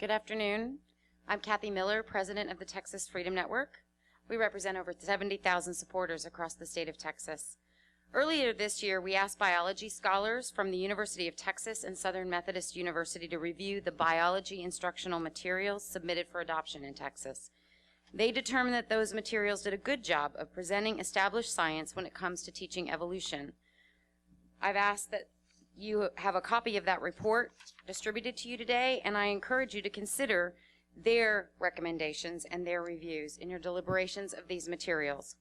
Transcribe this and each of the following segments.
Good afternoon. I'm Kathy Miller, President of the Texas Freedom Network. We represent over 70,000 supporters across the state of Texas. Earlier this year, we asked biology scholars from the University of Texas and Southern Methodist University to review the biology instructional materials submitted for adoption in Texas. They determined that those materials did a good job of presenting established science when it comes to teaching evolution. I've asked that you have a copy of that report distributed to you today, and I encourage you to consider their recommendations and their reviews in your deliberations of these materials.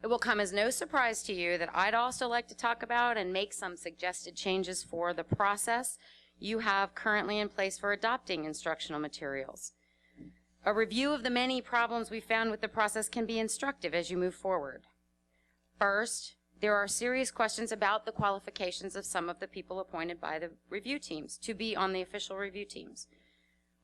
It will come as no surprise to you that I'd also like to talk about and make some suggested changes for the process you have currently in place for adopting instructional materials. A review of the many problems we found with the process can be instructive as you move forward. First, there are serious questions about the qualifications of some of the people appointed by the review teams to be on the official review teams.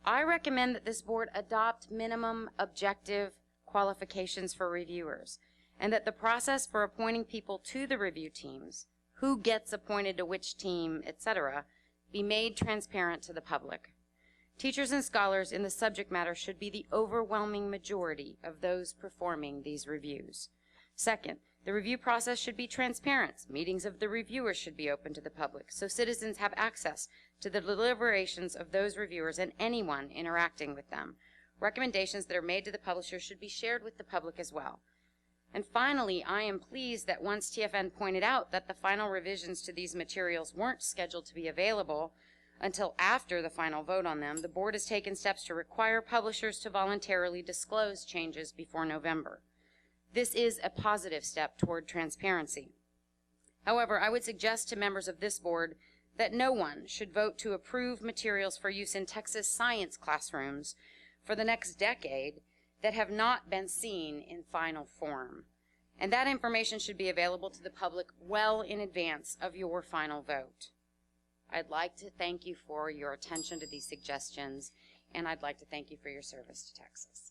I recommend that this board adopt minimum objective qualifications for reviewers, and that the process for appointing people to the review teams, who gets appointed to which team, etc., be made transparent to the public. Teachers and scholars in the subject matter should be the overwhelming majority of those performing these reviews. Second, the review process should be transparent. Meetings of the reviewers should be open to the public, so citizens have access to the deliberations of those reviewers and anyone interacting with them. Recommendations that are made to the publisher should be shared with the public as well. And finally, I am pleased that once TFN pointed out that the final revisions to these materials weren't scheduled to be available until after the final vote on them, the board has taken steps to require publishers to voluntarily disclose changes before November. This is a positive step toward transparency. However, I would suggest to members of this board that no one should vote to approve materials for use in Texas science classrooms for the next decade that have not been seen in final form. And that information should be available to the public well in advance of your final vote. I'd like to thank you for your attention to these suggestions, and I'd like to thank you for your service to Texas.